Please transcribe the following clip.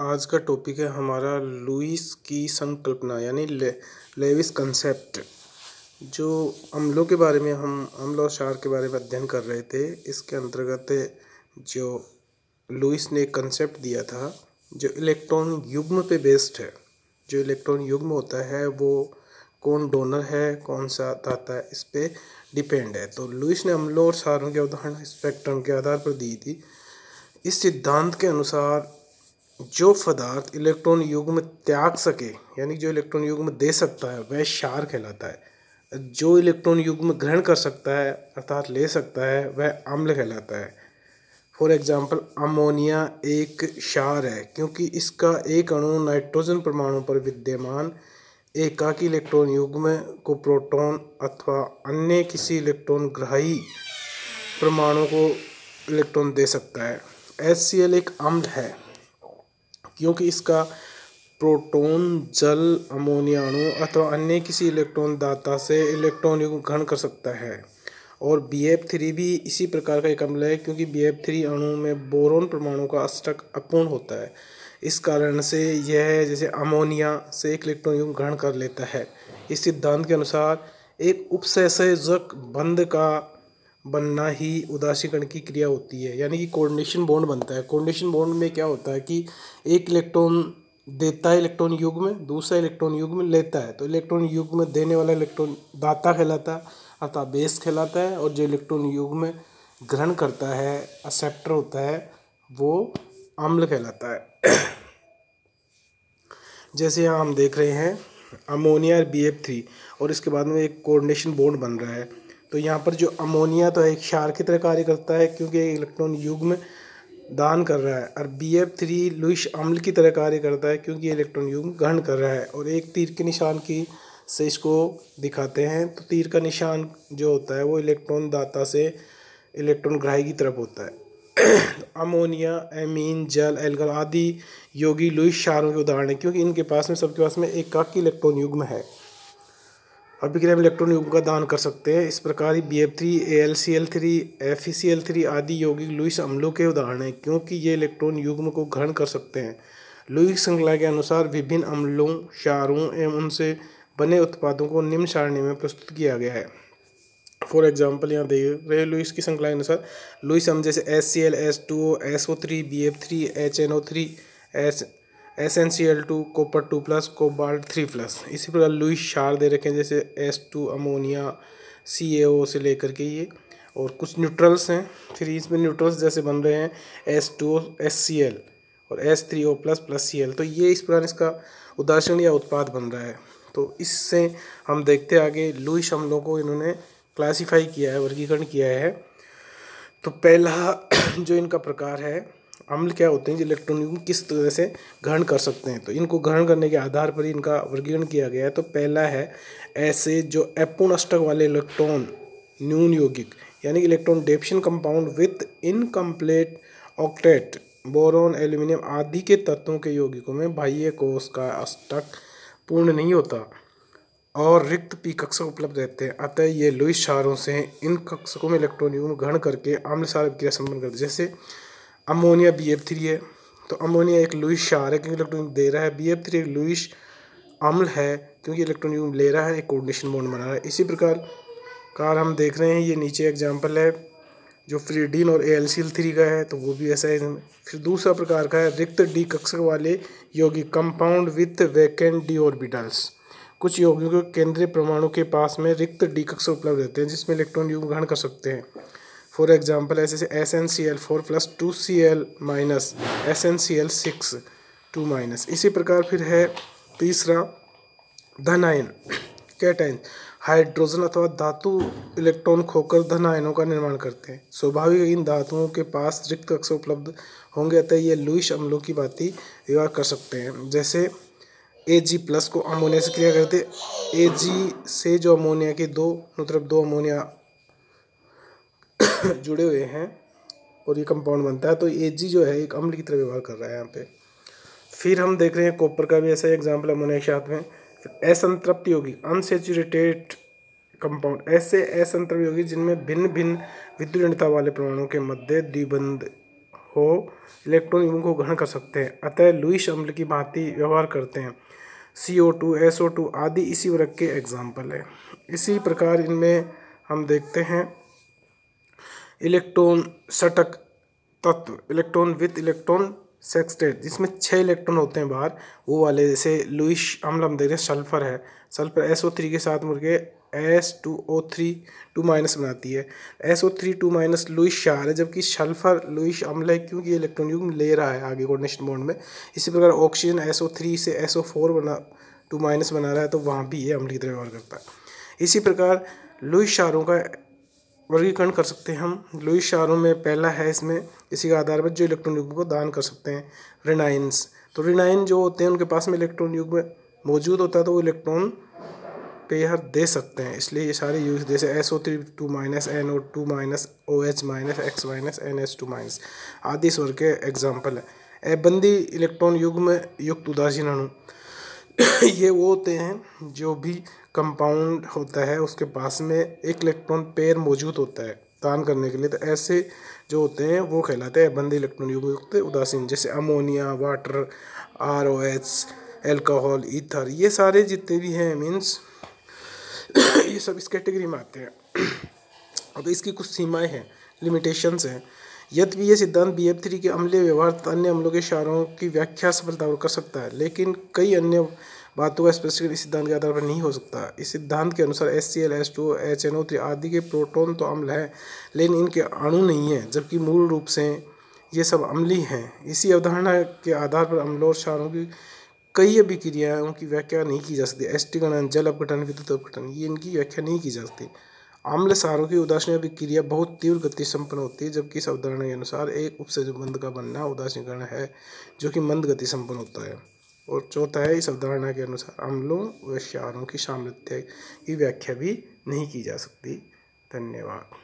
आज का टॉपिक है हमारा लुईस की संकल्पना यानी लेविस कंसेप्ट। जो अम्लों के बारे में हम अम्ल और क्षार के बारे में अध्ययन कर रहे थे, इसके अंतर्गत जो लुईस ने एक कंसेप्ट दिया था जो इलेक्ट्रॉन युग्म पे बेस्ड है। जो इलेक्ट्रॉन युग्म होता है वो कौन डोनर है, कौन सा दाता है, इस पे डिपेंड है। तो लुईस ने अम्लों और क्षारों के उदाहरण स्पेक्ट्रम के आधार पर दी थी। इस सिद्धांत के अनुसार जो पदार्थ इलेक्ट्रॉन युग्म त्याग सके यानी जो इलेक्ट्रॉन युग्म दे सकता है वह क्षार कहलाता है। जो इलेक्ट्रॉन युग्म ग्रहण कर सकता है अर्थात ले सकता है वह अम्ल कहलाता है। फॉर एग्जाम्पल अमोनिया एक क्षार है क्योंकि इसका एक अणु नाइट्रोजन परमाणु पर विद्यमान एकाकी इलेक्ट्रॉन युग्म को प्रोटॉन अथवा अन्य किसी इलेक्ट्रॉन ग्राही परमाणु को इलेक्ट्रॉन दे सकता है। HCl एक अम्ल है क्योंकि इसका प्रोटॉन जल अमोनिया अणु अथवा अन्य किसी इलेक्ट्रॉन दाता से इलेक्ट्रॉन युग्म ग्रहण कर सकता है। और BF3 भी इसी प्रकार का एक अम्ल है क्योंकि BF3 अणु में बोरोन परमाणु का अष्टक अपूर्ण होता है। इस कारण से यह जैसे अमोनिया से एक इलेक्ट्रॉन युग्म ग्रहण कर लेता है। इस सिद्धांत के अनुसार एक उपसंयोजक बंध का बनना ही उदासीकरण की क्रिया होती है, यानी कि कोऑर्डिनेशन बॉन्ड बनता है। कोऑर्डिनेशन बॉन्ड में क्या होता है कि एक इलेक्ट्रॉन देता है इलेक्ट्रॉन युग्म में, दूसरा इलेक्ट्रॉन युग्म लेता है। तो इलेक्ट्रॉन युग्म देने वाला इलेक्ट्रॉन दाता कहलाता है अर्थात बेस कहलाता है, और जो इलेक्ट्रॉन युग्म ग्रहण करता है एक्सेप्टर होता है वो अम्ल कहलाता है। जैसे यहाँ हम देख रहे हैं अमोनिया और BF3 और इसके बाद में एक कोऑर्डिनेशन बॉन्ड बन रहा है। तो यहाँ पर जो अमोनिया तो एक क्षार की तरह कार्य करता है क्योंकि इलेक्ट्रॉन युग्म दान कर रहा है, और BF3 लुईस अम्ल की तरह कार्य करता है क्योंकि इलेक्ट्रॉन युग्म ग्रहण कर रहा है। और एक तीर के निशान की से इसको दिखाते हैं। तो तीर का निशान जो होता है वो इलेक्ट्रॉन दाता से इलेक्ट्रॉन ग्राही की तरफ होता है। अमोनिया, एमीन, जल, एल्गल आदि यौगिक लुईस क्षारों के उदाहरण है क्योंकि इनके पास में सबके पास में एकाकी इलेक्ट्रॉन युग्म है। अभिक्रिया में इलेक्ट्रॉन युग्म का दान कर सकते हैं। इस प्रकार ही BF3, AlCl3, FeCl3 आदि यौगिक लुईस अम्लों के उदाहरण हैं क्योंकि ये इलेक्ट्रॉन युग्म को ग्रहण कर सकते हैं। लुईस श्रृंखला के अनुसार विभिन्न अम्लों, क्षारों एवं उनसे बने उत्पादों को निम्न सारणी में प्रस्तुत किया गया है। फॉर एग्जाम्पल यहाँ देख रहे लुईस की श्रृंखला के अनुसार लुईस अम्ल जैसे HCl, H2O, SO3, BF3, HNO3, SnCl2, copper 2+, cobalt 3+। इसी प्रकार लुईस क्षार दे रखे हैं जैसे H2 अमोनिया, CaO से लेकर के ये, और कुछ न्यूट्रल्स हैं। फिर इसमें न्यूट्रल्स जैसे बन रहे हैं H2O, HCl और H3O++ Cl। तो ये इस प्रकार इसका उदासीन या उत्पाद बन रहा है। तो इससे हम देखते आगे लुईस अम्लों को इन्होंने क्लासीफाई किया है, वर्गीकरण किया है। तो पहला जो इनका प्रकार है अम्ल क्या होते हैं, जो इलेक्ट्रॉन युग्म किस तरह से ग्रहण कर सकते हैं, तो इनको ग्रहण करने के आधार पर इनका वर्गीकरण किया गया है। तो पहला है ऐसे जो अपूर्ण अष्टक वाले इलेक्ट्रॉन न्यून यौगिक यानी electron deficient compound with incomplete octet, boron, aluminium आदि के तत्वों के यौगिकों में बाह्य कोश का अष्टक पूर्ण नहीं होता और रिक्त पी कक्षक उपलब्ध रहते हैं। अतः ये लुईस क्षारों से इन कक्षकों में इलेक्ट्रॉन युग्म ग्रहण करके अम्ल क्षार क्रिया संपन्न करते हैं। जैसे अमोनिया BF3 है, तो अमोनिया एक लुईस क्षार है क्योंकि इलेक्ट्रॉन दे रहा है। BF3 एक लुईस अम्ल है क्योंकि इलेक्ट्रॉन युग्म ले रहा है, एक कोऑर्डिनेशन बॉन्ड बना रहा है। इसी प्रकार हम देख रहे हैं ये नीचे एग्जाम्पल है जो फ्रीडीन और AlCl3 का है, तो वो भी ऐसा है। फिर दूसरा प्रकार का है रिक्त डी कक्षक वाले यौगिक compound with vacant D orbitals. कुछ यौगिकों के केंद्रीय परमाणु के पास में रिक्त डी कक्षक उपलब्ध रहते हैं जिसमें इलेक्ट्रॉन युग्म ग्रहण कर सकते हैं। फॉर एग्जाम्पल ऐसे SnCl4+2Cl- SnCl6 2-। इसी प्रकार फिर है तीसरा धन आयन कैटायन। हाइड्रोजन अथवा धातु इलेक्ट्रॉन खोकर धन आयनों का निर्माण करते हैं। स्वाभाविक इन धातुओं के पास रिक्त कक्षक उपलब्ध होंगे, अतः ये लुईस अम्लों की भांति व्यवहार कर सकते हैं। जैसे Ag+ को अमोनिया से क्रिया करते, Ag से जो अमोनिया के दो अमोनिया जुड़े हुए हैं और ये कंपाउंड बनता है, तो Ag जो है एक अम्ल की तरह व्यवहार कर रहा है यहाँ पे। फिर हम देख रहे हैं कॉपर का भी ऐसा एग्जाम्पल अमोनिया के साथ में। असंतृप्त यौगिक अनसेचुरेटेड कंपाउंड, ऐसे असंतृप्त यौगिक जिनमें भिन्न भिन्न विद्युत ऋणता वाले परमाणुओं के मध्य द्विबंध हो इलेक्ट्रॉन युग्म को ग्रहण कर सकते हैं, अतः लुईस अम्ल की भांति व्यवहार करते हैं। CO2, SO2 आदि इसी वर्ग के एग्जाम्पल है। इसी प्रकार इनमें हम देखते हैं इलेक्ट्रॉन षटक तत्व, इलेक्ट्रॉन विथ इलेक्ट्रॉन सेक्सटेट, जिसमें 6 इलेक्ट्रॉन होते हैं बाहर, वो वाले। जैसे लुईस अम्ल हम देख रहे हैं, सल्फर है, सल्फर SO3 के साथ मिलके H2O3 2 माइनस बनाती है। SO3 2 माइनस लुईस क्षार है, जबकि सल्फर लुईस अम्ल है क्योंकि ये इलेक्ट्रॉन युग्म ले रहा है आगे कोऑर्डिनेशन बॉन्ड में। इसी प्रकार ऑक्सीजन SO3 से SO4 बना 2 माइनस बना रहा है, तो वहाँ भी ये अम्ल की तरह व्यवहार करता है। इसी प्रकार लुईस क्षारों का वर्गीकरण कर सकते हैं हम। लुईस क्षारों में पहला है इसमें इसी के आधार पर जो इलेक्ट्रॉन युग्म को दान कर सकते हैं, रेनाइंस। तो रेनाइन जो होते हैं उनके पास में इलेक्ट्रॉन युग्म मौजूद होता है, तो वो इलेक्ट्रॉन पेयर दे सकते हैं, इसलिए ये सारे यूज, जैसे SO3 2 minus, NO2 minus, OH minus, X minus, NH2 minus आदि इस वर्ग के एग्जाम्पल है। अबंधी इलेक्ट्रॉन युग्म युक्त उदासीन अणु ये वो होते हैं जो भी कंपाउंड होता है उसके पास में एक इलेक्ट्रॉन पेयर मौजूद होता है दान करने के लिए, तो ऐसे जो होते हैं वो कहलाते हैं अबंधी इलेक्ट्रॉन युग्म युक्त उदासीन। जैसे ammonia, water, ROH, alcohol, ether, ये सारे जितने भी हैं मीन्स ये सब इस कैटेगरी में आते हैं। अब इसकी कुछ सीमाएं हैं, लिमिटेशंस हैं। यद्यपि ये सिद्धांत BF3 के अम्लीय व्यवहार अन्य अम्लों के क्षारों की व्याख्या सफलतापूर्वक कर सकता है, लेकिन कई अन्य बातों का स्पष्टीकरण इस सिद्धांत के आधार पर नहीं हो सकता। इस सिद्धांत के अनुसार HCl, H2O, HNO3 आदि के प्रोटॉन तो अम्ल हैं, लेकिन इनके अणु नहीं हैं, जबकि मूल रूप से ये सब अम्लीय हैं। इसी अवधारणा के आधार पर अम्लों और क्षारों की कई अभिक्रियाओं की व्याख्या नहीं की जा सकती। एसिडीकरण, जल अपघटन, विद्युत अपघटन, ये इनकी व्याख्या नहीं की जा सकती। अम्ल क्षारों की उदासीन अभिक्रिया बहुत तीव्र गति संपन्न होती है, जबकि इस अवधारणा के अनुसार एक उपसर्जक बंध का बनना उदासीनीकरण है, जो कि मंद गति संपन्न होता है। और चौथा है, इस अवधारणा के अनुसार अम्लों व क्षारों की सामर्थ्य की व्याख्या भी नहीं की जा सकती। धन्यवाद।